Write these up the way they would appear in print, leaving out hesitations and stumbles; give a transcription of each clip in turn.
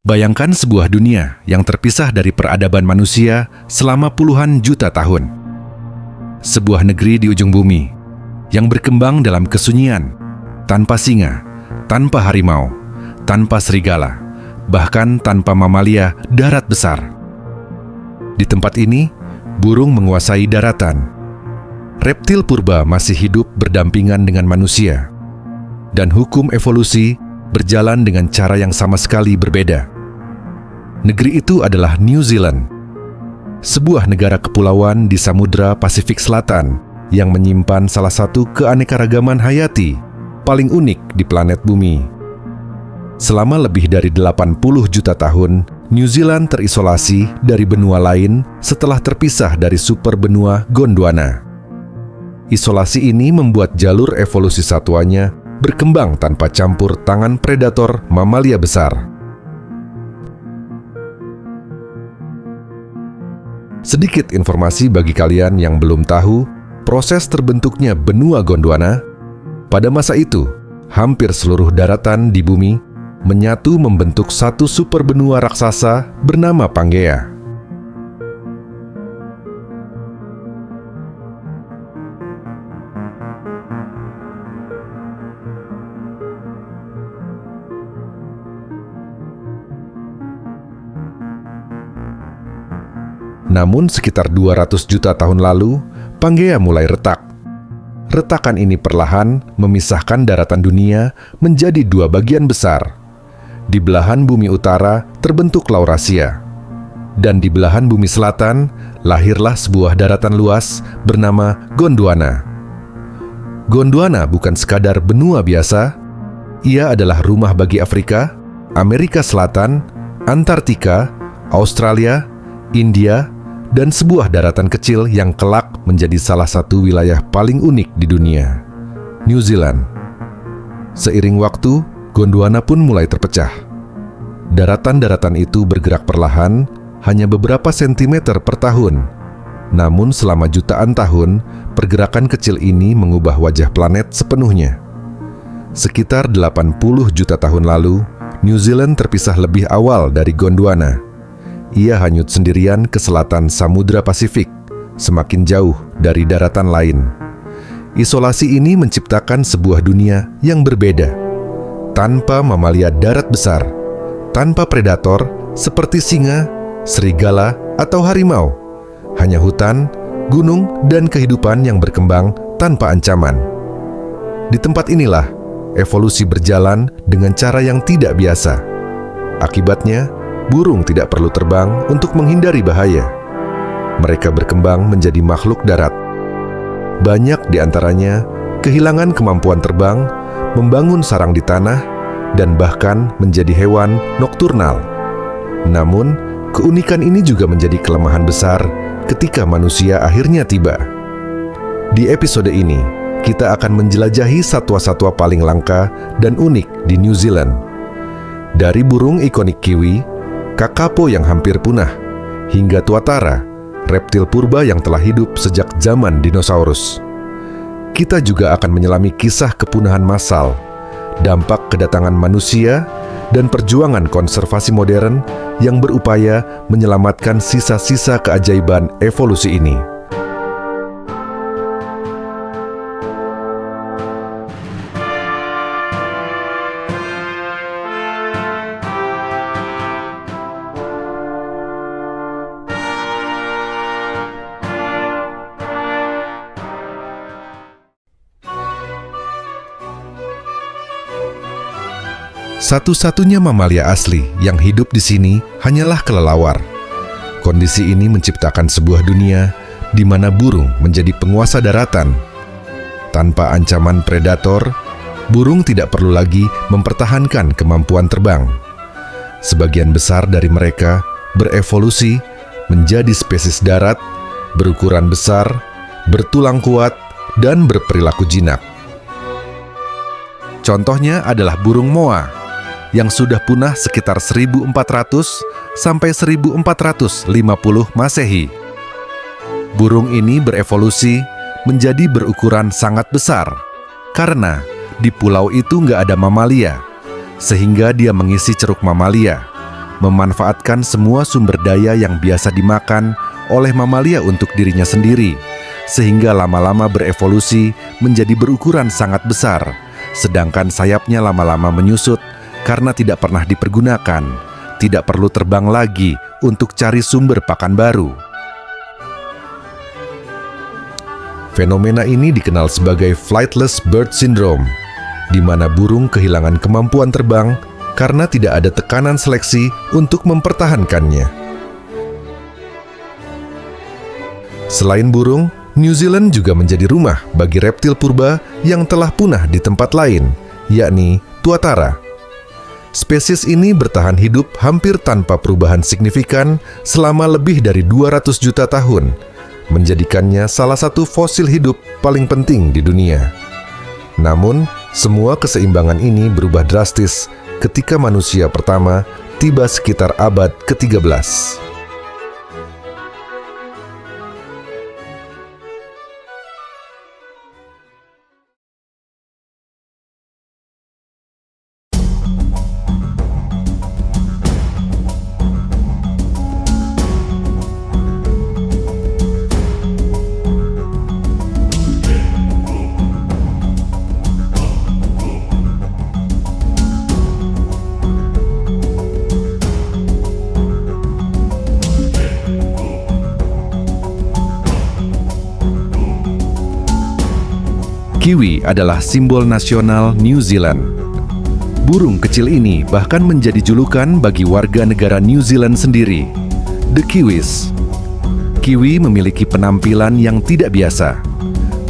Bayangkan sebuah dunia yang terpisah dari peradaban manusia selama puluhan juta tahun. Sebuah negeri di ujung bumi yang berkembang dalam kesunyian, tanpa singa, tanpa harimau, tanpa serigala, bahkan tanpa mamalia darat besar. Di tempat ini, burung menguasai daratan. Reptil purba masih hidup berdampingan dengan manusia. Dan hukum evolusi berjalan dengan cara yang sama sekali berbeda. Negeri itu adalah New Zealand, sebuah negara kepulauan di Samudra Pasifik Selatan yang menyimpan salah satu keanekaragaman hayati paling unik di planet bumi. Selama lebih dari 80 juta tahun, New Zealand terisolasi dari benua lain setelah terpisah dari superbenua Gondwana. Isolasi ini membuat jalur evolusi satwanya berkembang tanpa campur tangan predator mamalia besar. Sedikit informasi bagi kalian yang belum tahu, proses terbentuknya benua Gondwana. Pada masa itu, hampir seluruh daratan di bumi menyatu membentuk satu superbenua raksasa bernama Pangea. Namun sekitar 200 juta tahun lalu, Pangea mulai retak. Retakan ini perlahan memisahkan daratan dunia menjadi dua bagian besar. Di belahan bumi utara terbentuk Laurasia, dan di belahan bumi selatan lahirlah sebuah daratan luas bernama Gondwana. Gondwana bukan sekadar benua biasa, ia adalah rumah bagi Afrika, Amerika Selatan, Antartika, Australia, India, dan sebuah daratan kecil yang kelak menjadi salah satu wilayah paling unik di dunia, New Zealand. Seiring waktu, Gondwana pun mulai terpecah. Daratan-daratan itu bergerak perlahan, hanya beberapa sentimeter per tahun. Namun selama jutaan tahun, pergerakan kecil ini mengubah wajah planet sepenuhnya. Sekitar 80 juta tahun lalu, New Zealand terpisah lebih awal dari Gondwana. Ia hanyut sendirian ke selatan Samudra Pasifik, semakin jauh dari daratan lain. Isolasi ini menciptakan sebuah dunia yang berbeda, tanpa mamalia darat besar, tanpa predator seperti singa, serigala, atau harimau. Hanya hutan, gunung, dan kehidupan yang berkembang tanpa ancaman. Di tempat inilah, evolusi berjalan dengan cara yang tidak biasa. Akibatnya, burung tidak perlu terbang untuk menghindari bahaya. Mereka berkembang menjadi makhluk darat. Banyak di antaranya kehilangan kemampuan terbang, membangun sarang di tanah, dan bahkan menjadi hewan nokturnal. Namun, keunikan ini juga menjadi kelemahan besar ketika manusia akhirnya tiba. Di episode ini, kita akan menjelajahi satwa-satwa paling langka dan unik di New Zealand. Dari burung ikonik kiwi, kakapo yang hampir punah, hingga tuatara, reptil purba yang telah hidup sejak zaman dinosaurus. Kita juga akan menyelami kisah kepunahan massal, dampak kedatangan manusia, dan perjuangan konservasi modern yang berupaya menyelamatkan sisa-sisa keajaiban evolusi ini. Satu-satunya mamalia asli yang hidup di sini hanyalah kelelawar. Kondisi ini menciptakan sebuah dunia di mana burung menjadi penguasa daratan. Tanpa ancaman predator, burung tidak perlu lagi mempertahankan kemampuan terbang. Sebagian besar dari mereka berevolusi menjadi spesies darat, berukuran besar, bertulang kuat, dan berperilaku jinak. Contohnya adalah burung moa, yang sudah punah sekitar 1400 sampai 1450 Masehi. Burung ini berevolusi menjadi berukuran sangat besar karena di pulau itu nggak ada mamalia, sehingga dia mengisi ceruk mamalia memanfaatkan semua sumber daya yang biasa dimakan oleh mamalia untuk dirinya sendiri, sehingga lama-lama berevolusi menjadi berukuran sangat besar, sedangkan sayapnya lama-lama menyusut karena tidak pernah dipergunakan, tidak perlu terbang lagi untuk cari sumber pakan baru. Fenomena ini dikenal sebagai flightless bird syndrome, di mana burung kehilangan kemampuan terbang karena tidak ada tekanan seleksi untuk mempertahankannya. Selain burung, New Zealand juga menjadi rumah bagi reptil purba yang telah punah di tempat lain, yakni tuatara. Spesies ini bertahan hidup hampir tanpa perubahan signifikan selama lebih dari 200 juta tahun, menjadikannya salah satu fosil hidup paling penting di dunia. Namun, semua keseimbangan ini berubah drastis ketika manusia pertama tiba sekitar abad ke-13. Kiwi adalah simbol nasional New Zealand. Burung kecil ini bahkan menjadi julukan bagi warga negara New Zealand sendiri, The Kiwis. Kiwi memiliki penampilan yang tidak biasa.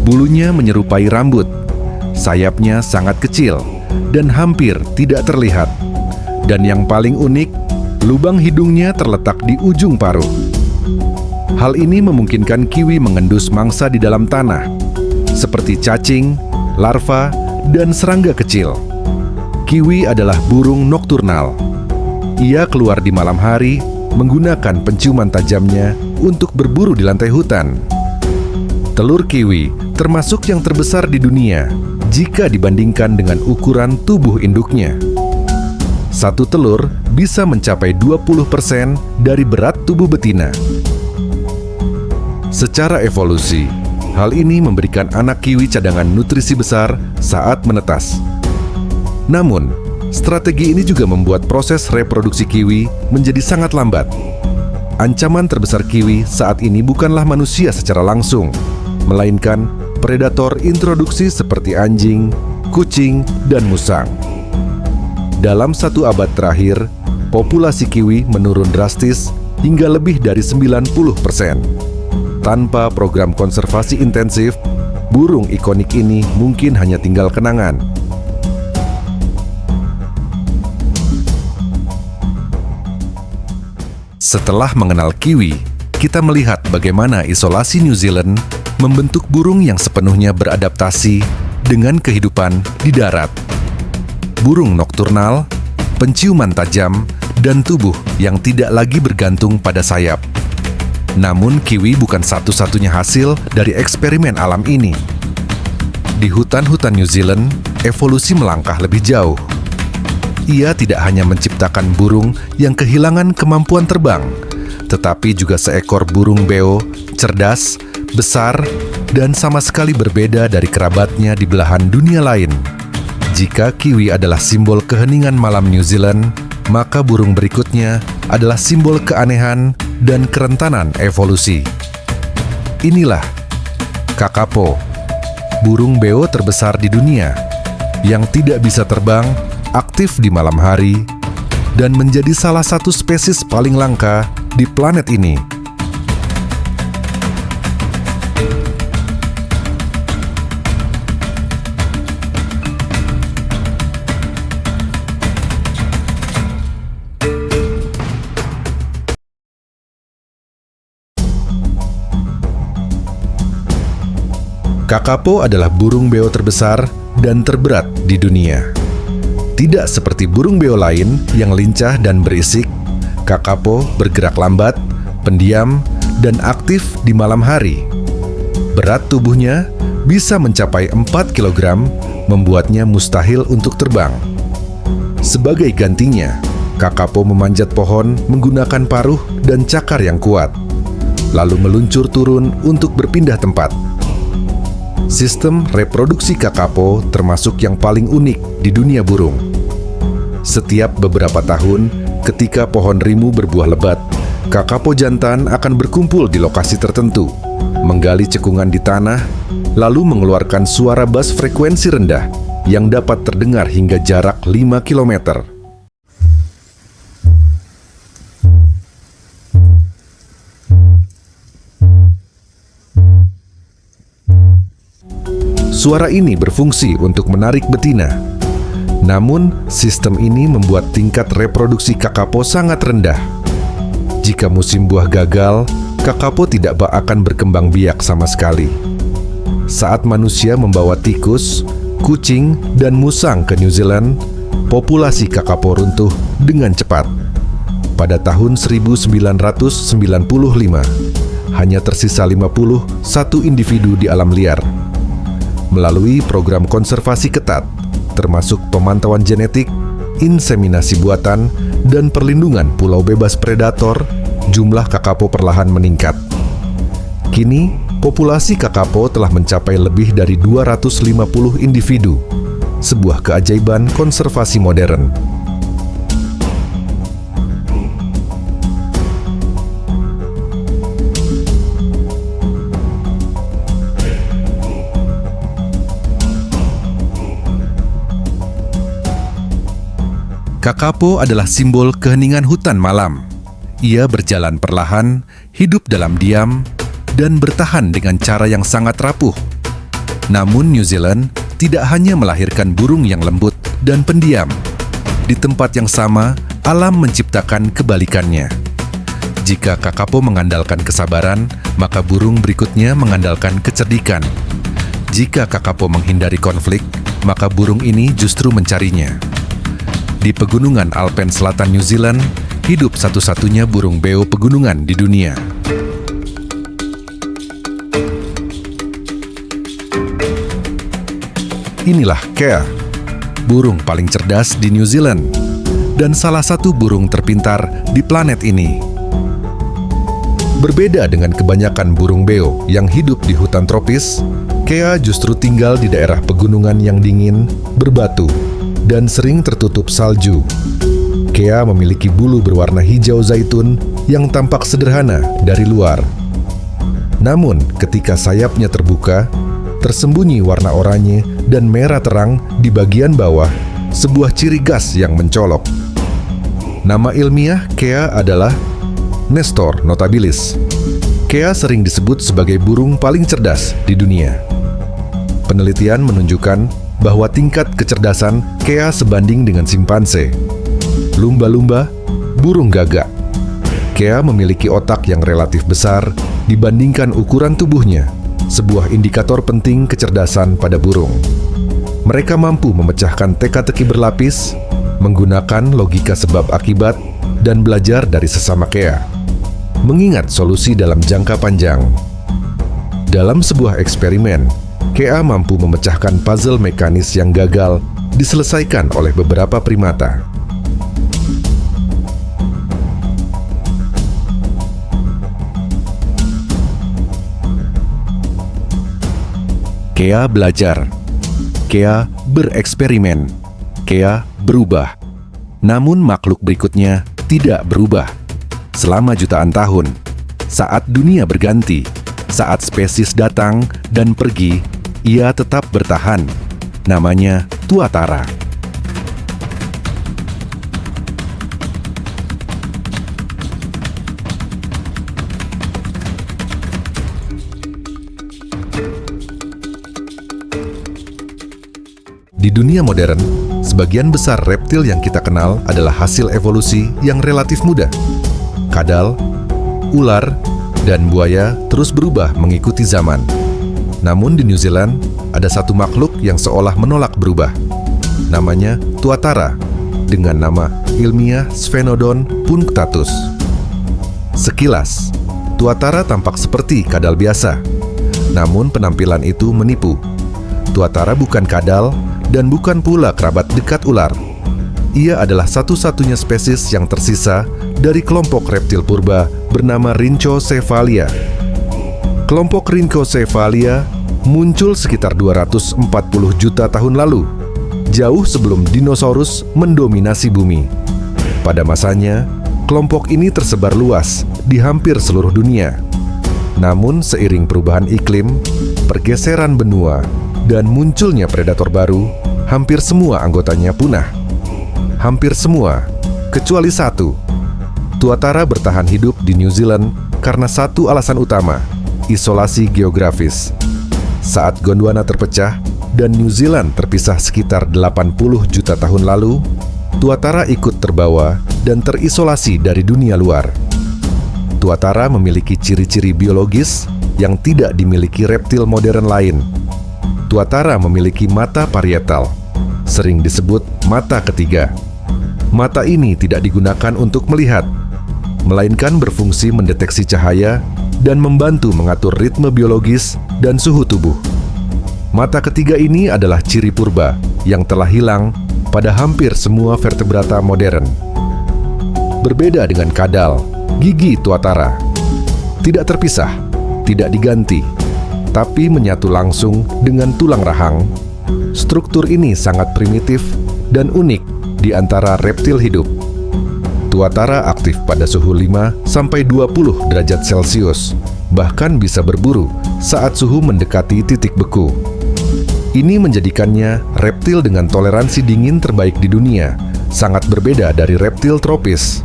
Bulunya menyerupai rambut, sayapnya sangat kecil dan hampir tidak terlihat. Dan yang paling unik, lubang hidungnya terletak di ujung paruh. Hal ini memungkinkan kiwi mengendus mangsa di dalam tanah, seperti cacing, larva, dan serangga kecil. Kiwi adalah burung nokturnal. Ia keluar di malam hari menggunakan penciuman tajamnya untuk berburu di lantai hutan. Telur kiwi termasuk yang terbesar di dunia jika dibandingkan dengan ukuran tubuh induknya. Satu telur bisa mencapai 20% dari berat tubuh betina. Secara evolusi, hal ini memberikan anak kiwi cadangan nutrisi besar saat menetas. Namun, strategi ini juga membuat proses reproduksi kiwi menjadi sangat lambat. Ancaman terbesar kiwi saat ini bukanlah manusia secara langsung, melainkan predator introduksi seperti anjing, kucing, dan musang. Dalam 1 abad terakhir, populasi kiwi menurun drastis hingga lebih dari 90%. Tanpa program konservasi intensif, burung ikonik ini mungkin hanya tinggal kenangan. Setelah mengenal kiwi, kita melihat bagaimana isolasi New Zealand membentuk burung yang sepenuhnya beradaptasi dengan kehidupan di darat. Burung nokturnal, penciuman tajam, dan tubuh yang tidak lagi bergantung pada sayap. Namun, kiwi bukan satu-satunya hasil dari eksperimen alam ini. Di hutan-hutan New Zealand, evolusi melangkah lebih jauh. Ia tidak hanya menciptakan burung yang kehilangan kemampuan terbang, tetapi juga seekor burung beo, cerdas, besar, dan sama sekali berbeda dari kerabatnya di belahan dunia lain. Jika kiwi adalah simbol keheningan malam New Zealand, maka burung berikutnya adalah simbol keanehan dan kerentanan evolusi. Inilah kakapo, burung beo terbesar di dunia, yang tidak bisa terbang, aktif di malam hari, dan menjadi salah satu spesies paling langka di planet ini. Kakapo adalah burung beo terbesar dan terberat di dunia. Tidak seperti burung beo lain yang lincah dan berisik, kakapo bergerak lambat, pendiam, dan aktif di malam hari. Berat tubuhnya bisa mencapai 4 kg, membuatnya mustahil untuk terbang. Sebagai gantinya, Kakapo memanjat pohon menggunakan paruh dan cakar yang kuat, lalu meluncur turun untuk berpindah tempat. Sistem reproduksi kakapo termasuk yang paling unik di dunia burung. Setiap beberapa tahun, ketika pohon rimu berbuah lebat, kakapo jantan akan berkumpul di lokasi tertentu, menggali cekungan di tanah, lalu mengeluarkan suara bass frekuensi rendah yang dapat terdengar hingga jarak 5 km. Suara ini berfungsi untuk menarik betina. Namun, sistem ini membuat tingkat reproduksi kakapo sangat rendah. Jika musim buah gagal, kakapo tidak akan berkembang biak sama sekali. Saat manusia membawa tikus, kucing, dan musang ke New Zealand, populasi kakapo runtuh dengan cepat. Pada tahun 1995, hanya tersisa 51 individu di alam liar. Melalui program konservasi ketat, termasuk pemantauan genetik, inseminasi buatan, dan perlindungan pulau bebas predator, jumlah kakapo perlahan meningkat. Kini, populasi kakapo telah mencapai lebih dari 250 individu, sebuah keajaiban konservasi modern. Kakapo adalah simbol keheningan hutan malam. Ia berjalan perlahan, hidup dalam diam, dan bertahan dengan cara yang sangat rapuh. Namun New Zealand tidak hanya melahirkan burung yang lembut dan pendiam. Di tempat yang sama, alam menciptakan kebalikannya. Jika kakapo mengandalkan kesabaran, maka burung berikutnya mengandalkan kecerdikan. Jika kakapo menghindari konflik, maka burung ini justru mencarinya. Di pegunungan Alpen Selatan New Zealand, hidup satu-satunya burung beo pegunungan di dunia. Inilah Kea, burung paling cerdas di New Zealand, dan salah satu burung terpintar di planet ini. Berbeda dengan kebanyakan burung beo yang hidup di hutan tropis, Kea justru tinggal di daerah pegunungan yang dingin, berbatu, dan sering tertutup salju. Kea memiliki bulu berwarna hijau zaitun yang tampak sederhana dari luar. Namun, ketika sayapnya terbuka, tersembunyi warna oranye dan merah terang di bagian bawah, sebuah ciri gas yang mencolok. Nama ilmiah Kea adalah Nestor notabilis. Kea sering disebut sebagai burung paling cerdas di dunia. Penelitian menunjukkan bahwa tingkat kecerdasan Kea sebanding dengan simpanse, lumba-lumba, burung gagak. Kea memiliki otak yang relatif besar dibandingkan ukuran tubuhnya, sebuah indikator penting kecerdasan pada burung. Mereka mampu memecahkan teka-teki berlapis, menggunakan logika sebab akibat, dan belajar dari sesama Kea, mengingat solusi dalam jangka panjang. Dalam sebuah eksperimen, Kea mampu memecahkan puzzle mekanis yang gagal diselesaikan oleh beberapa primata. Kea belajar. Kea bereksperimen. Kea berubah. Namun makhluk berikutnya tidak berubah. Selama jutaan tahun, saat dunia berganti, saat spesies datang dan pergi, ia tetap bertahan. Namanya tuatara. Di dunia modern, sebagian besar reptil yang kita kenal adalah hasil evolusi yang relatif mudah. Kadal, ular, dan buaya terus berubah mengikuti zaman. Namun di New Zealand, ada satu makhluk yang seolah menolak berubah. Namanya tuatara, dengan nama ilmiah Sphenodon punctatus. Sekilas, tuatara tampak seperti kadal biasa. Namun penampilan itu menipu. Tuatara bukan kadal dan bukan pula kerabat dekat ular. Ia adalah satu-satunya spesies yang tersisa dari kelompok reptil purba bernama Rhynchocephalia. Kelompok Rhynchocephalia muncul sekitar 240 juta tahun lalu, jauh sebelum dinosaurus mendominasi bumi. Pada masanya, kelompok ini tersebar luas di hampir seluruh dunia. Namun seiring perubahan iklim, pergeseran benua, dan munculnya predator baru, hampir semua anggotanya punah. Hampir semua, kecuali satu. Tuatara bertahan hidup di New Zealand karena satu alasan utama, isolasi geografis. Saat Gondwana terpecah dan New Zealand terpisah sekitar 80 juta tahun lalu, tuatara ikut terbawa dan terisolasi dari dunia luar. Tuatara memiliki ciri-ciri biologis yang tidak dimiliki reptil modern lain. Tuatara memiliki mata parietal, sering disebut mata ketiga. Mata ini tidak digunakan untuk melihat, melainkan berfungsi mendeteksi cahaya dan membantu mengatur ritme biologis dan suhu tubuh. Mata ketiga ini adalah ciri purba yang telah hilang pada hampir semua vertebrata modern. Berbeda dengan kadal, gigi tuatara tidak terpisah, tidak diganti, tapi menyatu langsung dengan tulang rahang. Struktur ini sangat primitif dan unik di antara reptil hidup. Tuatara aktif pada suhu 5-20 derajat Celcius, bahkan bisa berburu saat suhu mendekati titik beku. Ini menjadikannya reptil dengan toleransi dingin terbaik di dunia, sangat berbeda dari reptil tropis.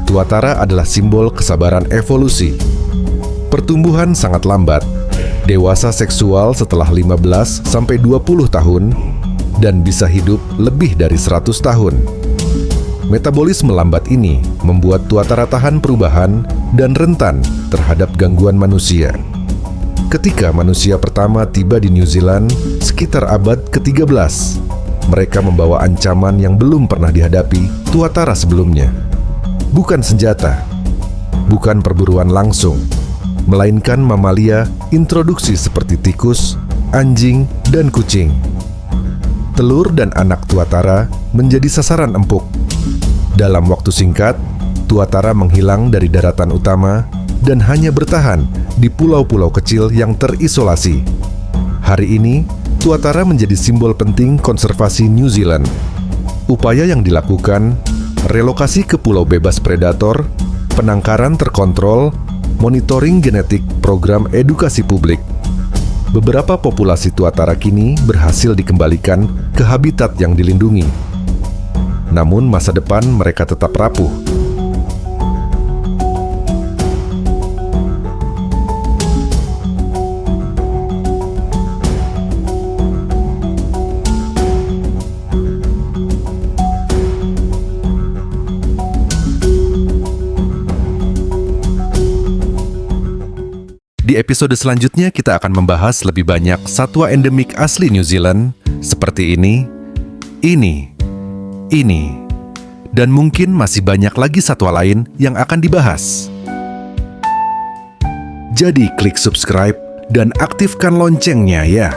Tuatara adalah simbol kesabaran evolusi. Pertumbuhan sangat lambat, dewasa seksual setelah 15-20 tahun, dan bisa hidup lebih dari 100 tahun. Metabolisme lambat ini membuat tuatara tahan perubahan dan rentan terhadap gangguan manusia. Ketika manusia pertama tiba di New Zealand sekitar abad ke-13, mereka membawa ancaman yang belum pernah dihadapi tuatara sebelumnya. Bukan senjata, bukan perburuan langsung, melainkan mamalia introduksi seperti tikus, anjing, dan kucing. Telur dan anak tuatara menjadi sasaran empuk. Dalam waktu singkat, tuatara menghilang dari daratan utama dan hanya bertahan di pulau-pulau kecil yang terisolasi. Hari ini, tuatara menjadi simbol penting konservasi New Zealand. Upaya yang dilakukan, relokasi ke pulau bebas predator, penangkaran terkontrol, monitoring genetik, program edukasi publik. Beberapa populasi tuatara kini berhasil dikembalikan ke habitat yang dilindungi. Namun masa depan mereka tetap rapuh. Di episode selanjutnya kita akan membahas lebih banyak satwa endemik asli New Zealand seperti ini, dan mungkin masih banyak lagi satwa lain yang akan dibahas. Jadi klik subscribe dan aktifkan loncengnya ya.